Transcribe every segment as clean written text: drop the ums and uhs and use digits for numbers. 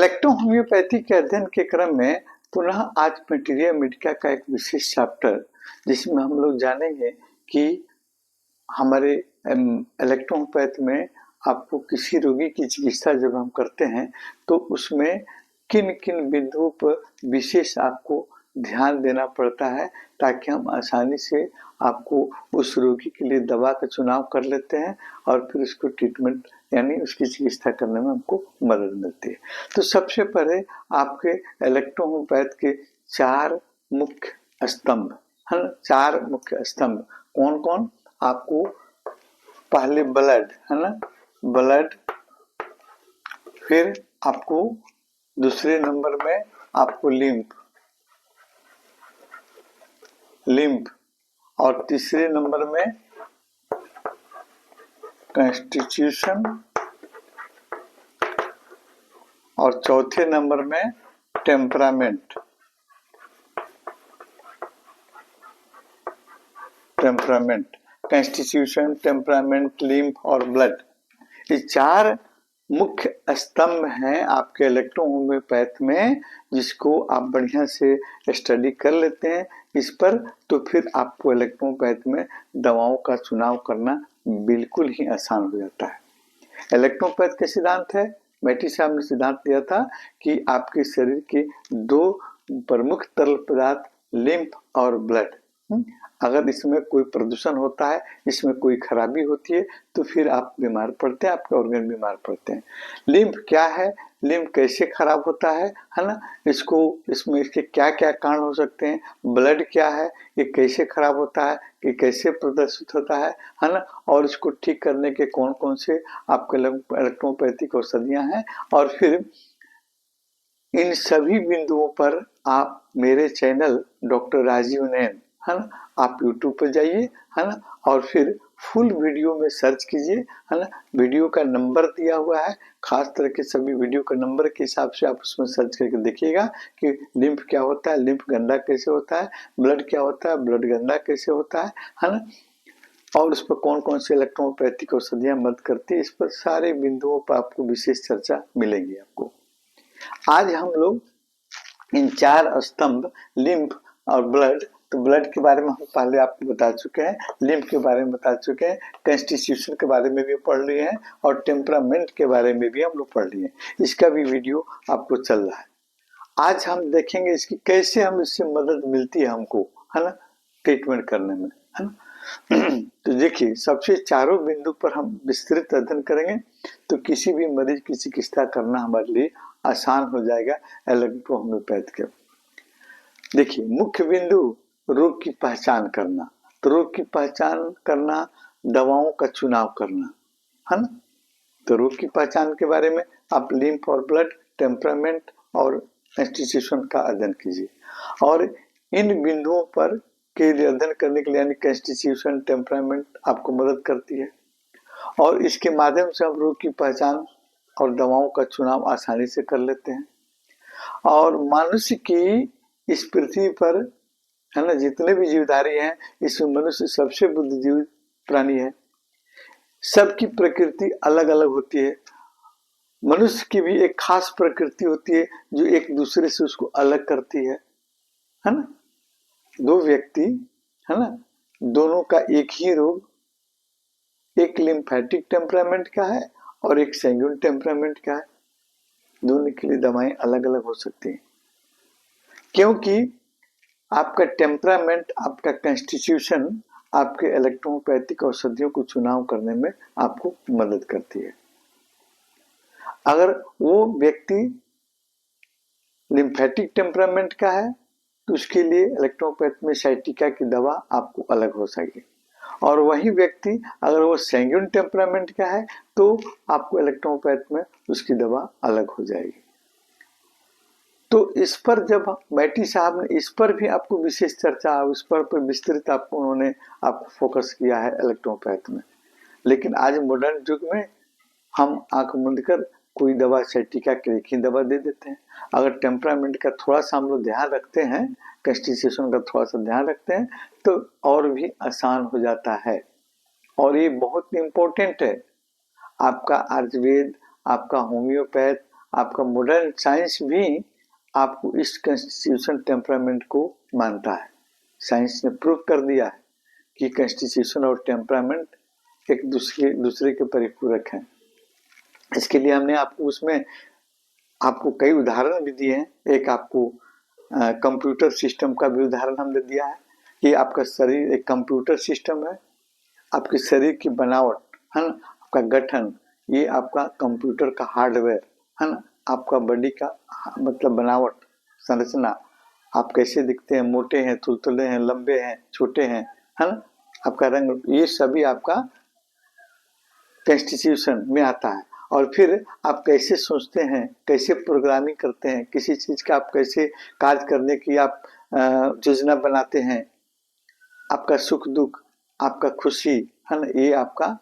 Electro-homeopathy के अध्ययन के क्रम में पुनः आज मटीरिया मेडिका का एक विशेष चैप्टर, जिसमें हम लोग जानेंगे कि हमारे इलेक्ट्रो-होम्योपैथी में आपको किसी रोगी की चिकित्सा जब हम करते हैं तो उसमें किन-किन बिंदुओं पर विशेष आपको ध्यान देना पड़ता है, ताकि हम आसानी से आपको उस रोगी के लिए दवा का चुनाव कर लेते हैं और फिर उसको ट्रीटमेंट यानी उसकी चिकित्सा करने में हमको मदद मिलती है। तो सबसे पहले आपके इलेक्ट्रो-होम्योपैथी के 4 मुख्य स्तंभ है ना, 4 मुख्य स्तंभ कौन-कौन? आपको पहले ब्लड है ना, ब्लड, फिर आपको दूसरे नंबर में आपको लिम्फ और तीसरे नंबर में कॉन्स्टिट्यूशन और चौथे नंबर में टेम्परामेंट। कॉन्स्टिट्यूशन, टेम्परामेंट, लिम्फ और ब्लड, ये 4 मुख्य स्तंभ हैं आपके इलेक्ट्रो-होम्योपैथी में, जिसको आप बढ़िया से स्टडी कर लेते हैं इस पर, तो फिर आपको इलेक्ट्रो-होम्योपैथी में दवाओं का चुनाव करना बिल्कुल ही आसान हो जाता है। इलेक्ट्रो-होम्योपैथी का सिद्धांत है, मैटी साहब ने सिद्धांत दिया था कि आपके शरीर के 2 प्रमुख तरल पदार्थ लिम्फ और ब्लड, अगर इसमें कोई प्रदूषण होता है, इसमें कोई खराबी होती है, तो फिर आप बीमार पड़ते हैं, आपके ऑर्गन बीमार पड़ते हैं। लिम्फ क्या है, लिम्फ कैसे खराब होता है ना, इसमें इसके क्या क्या कारण हो सकते हैं। ब्लड क्या है, ये कैसे खराब होता है, ये कैसे प्रदर्शित होता है ना, और इसको ठीक करने के कौन कौन से आपके इलेक्ट्रोपैथिक औषधियाँ हैं। और फिर इन सभी बिंदुओं पर आप मेरे चैनल डॉक्टर राजीव नैन है ना, आप YouTube पर जाइए है ना, और फिर फुल वीडियो में सर्च कीजिए है ना। वीडियो का नंबर दिया हुआ है, खास तरह के सभी वीडियो का नंबर के हिसाब से आप उसमें सर्च करके देखिएगा कि लिम्फ क्या होता है, लिम्फ गंदा कैसे होता है, ब्लड क्या होता है, ब्लड गंदा कैसे होता है ना, और उस पर कौन कौन से इलेक्ट्रोपैथिक औषधियाँ मदद करती है। इस पर सारे बिंदुओं पर आपको विशेष चर्चा मिलेगी आपको। आज हम लोग इन 4 स्तंभ लिम्फ और ब्लड, तो ब्लड के बारे में हम पहले आपको बता चुके हैं, लिम्फ के बारे में बता चुके हैं, कॉन्स्टिट्यूशन के बारे में भी पढ़ लिए हैं और टेम्परामेंट के बारे में भी हम लोग पढ़ लिए हैं। इसका भी वीडियो आपको चल रहा है। आज हम देखेंगे इसकी कैसे हम इससे मदद मिलती है हमको है ना, ट्रीटमेंट करने में है ना। तो देखिए, सबसे चारों बिंदु पर हम विस्तृत अध्ययन करेंगे, तो किसी भी मरीज की चिकित्सा करना हमारे लिए आसान हो जाएगा इलेक्ट्रो-होम्योपैथी के। देखिए, मुख्य बिंदु रोग की पहचान करना, तो रोग की पहचान करना, दवाओं का चुनाव करना है ना। तो रोग की पहचान के बारे में आप लिम्फ और ब्लड, टेम्परामेंट और कॉन्स्टिट्यूशन का अध्ययन कीजिए, और इन बिंदुओं पर के लिए अध्ययन करने के लिए यानी कॉन्स्टिट्यूशन, टेम्परामेंट आपको मदद करती है, और इसके माध्यम से हम रोग की पहचान और दवाओं का चुनाव आसानी से कर लेते हैं। और मनुष्य की इस पृथ्वी पर है ना, जितने भी जीवधारी हैं, इसमें मनुष्य सबसे बुद्धिजीवी प्राणी है। सबकी प्रकृति अलग अलग होती है। मनुष्य की भी एक खास प्रकृति होती है जो एक दूसरे से उसको अलग करती है ना। 2 व्यक्ति है ना, दोनों का एक ही रोग, एक लिम्फेटिक टेम्परामेंट का है और एक सैंग्यून टेम्परामेंट का है। दोनों के लिए दवाएं अलग अलग हो सकती हैं, क्योंकि आपका टेम्परामेंट, आपका कॉन्स्टिट्यूशन आपके इलेक्ट्रोपैथिक औषधियों को चुनाव करने में आपको मदद करती है। अगर वो व्यक्ति लिम्फेटिक टेम्परामेंट का है तो उसके लिए इलेक्ट्रोपैथी में साइटिका की दवा आपको अलग हो सकेगी, और वही व्यक्ति अगर वो सैंग्यून टेम्परामेंट का है तो आपको इलेक्ट्रोपैथी में उसकी दवा अलग हो जाएगी। तो इस पर जब मैटी साहब ने इस पर भी आपको विशेष चर्चा, उस पर विस्तृत आपको उन्होंने आपको फोकस किया है इलेक्ट्रोपैथी में। लेकिन आज मॉडर्न युग में हम आंख बंद कर कोई दवा साइटिका की एक ही दवा दे देते हैं। अगर टेम्परामेंट का थोड़ा सा हम लोग ध्यान रखते हैं, कॉन्स्टिट्यूशन का थोड़ा सा ध्यान रखते हैं, तो और भी आसान हो जाता है। और ये बहुत इम्पोर्टेंट है, आपका आयुर्वेद, आपका होम्योपैथ, आपका मॉडर्न साइंस भी आपको इस कॉन्स्टिट्यूशन टेम्परामेंट को मानता है। साइंस ने प्रूव कर दिया है कि कॉन्स्टिट्यूशन और टेम्परामेंट एक दूसरे के परिपूरक हैं। इसके लिए हमने आपको उसमें आपको कई उदाहरण भी दिए हैं। एक आपको कंप्यूटर सिस्टम का भी उदाहरण हमने दिया है कि आपका शरीर एक कंप्यूटर सिस्टम है। आपके शरीर की बनावट है ना, आपका गठन, ये आपका कंप्यूटर का हार्डवेयर है ना। आपका बॉडी का मतलब बनावट, संरचना, आप कैसे दिखते हैं, मोटे हैं, तुलतुले हैं, लंबे हैं, छोटे हैं, है ना। आपका रंग, ये सभी आपका कॉन्स्टिट्यूशन में आता है। और फिर आप कैसे सोचते हैं, कैसे प्रोग्रामिंग करते हैं, किसी चीज का आप कैसे कार्य करने की आप योजना बनाते हैं, आपका सुख दुख, आपका खुशी है ना, ये आपका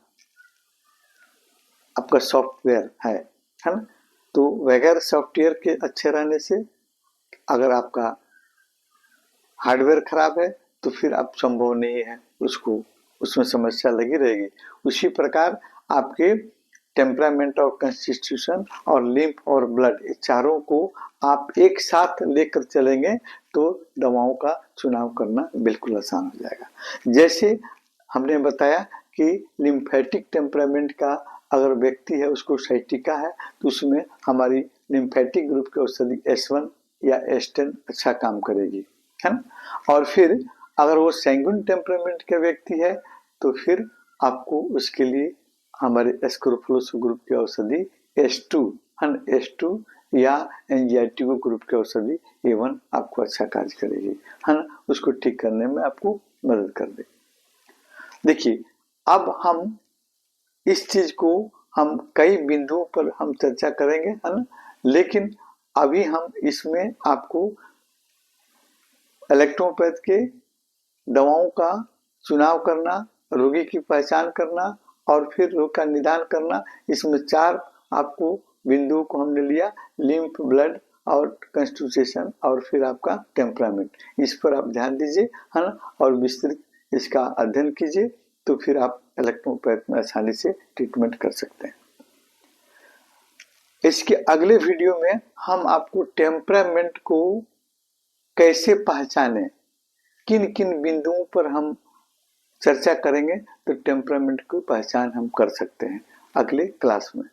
सॉफ्टवेयर है ना। तो बगैर सॉफ्टवेयर के अच्छे रहने से, अगर आपका हार्डवेयर खराब है तो फिर आप संभव नहीं है, उसको उसमें समस्या लगी रहेगी। उसी प्रकार आपके टेम्परामेंट और कॉन्स्टिट्यूशन और लिम्फ और ब्लड, ये चारों को आप एक साथ लेकर चलेंगे तो दवाओं का चुनाव करना बिल्कुल आसान हो जाएगा। जैसे हमने बताया कि लिम्फेटिक टेम्परामेंट का अगर व्यक्ति है, उसको साइटिका है, तो उसमें हमारी लिम्फेटिक ग्रुप की औषधि S1 या S10 अच्छा काम करेगी, है ना। और फिर अगर वो सैंगुइन टेम्परामेंट का व्यक्ति है तो फिर आपको उसके लिए हमारे एस्क्रोफुलोस ग्रुप की औषधि S2 है ना, S2 या एंजाइटिको ग्रुप की औषधि A1 आपको अच्छा कार्य करेगी, है ना, उसको ठीक करने में आपको मदद कर देगी। देखिए, अब हम इस चीज को हम कई बिंदुओं पर हम चर्चा करेंगे, है ना, लेकिन अभी हम इसमें आपको इलेक्ट्रोपैथ के दवाओं का चुनाव करना, रोगी की पहचान करना और फिर रोग का निदान करना, इसमें 4 आपको बिंदुओं को हमने लिया, लिम्फ, ब्लड और कॉन्स्टिट्यूशन और फिर आपका टेम्परामेंट। इस पर आप ध्यान दीजिए, है ना, और विस्तृत इसका अध्ययन कीजिए, तो फिर आप इलेक्ट्रोपैथ में आसानी से ट्रीटमेंट कर सकते हैं। इसके अगले वीडियो में हम आपको टेम्परामेंट को कैसे पहचानें, किन किन बिंदुओं पर हम चर्चा करेंगे तो टेम्परामेंट की पहचान हम कर सकते हैं, अगले क्लास में।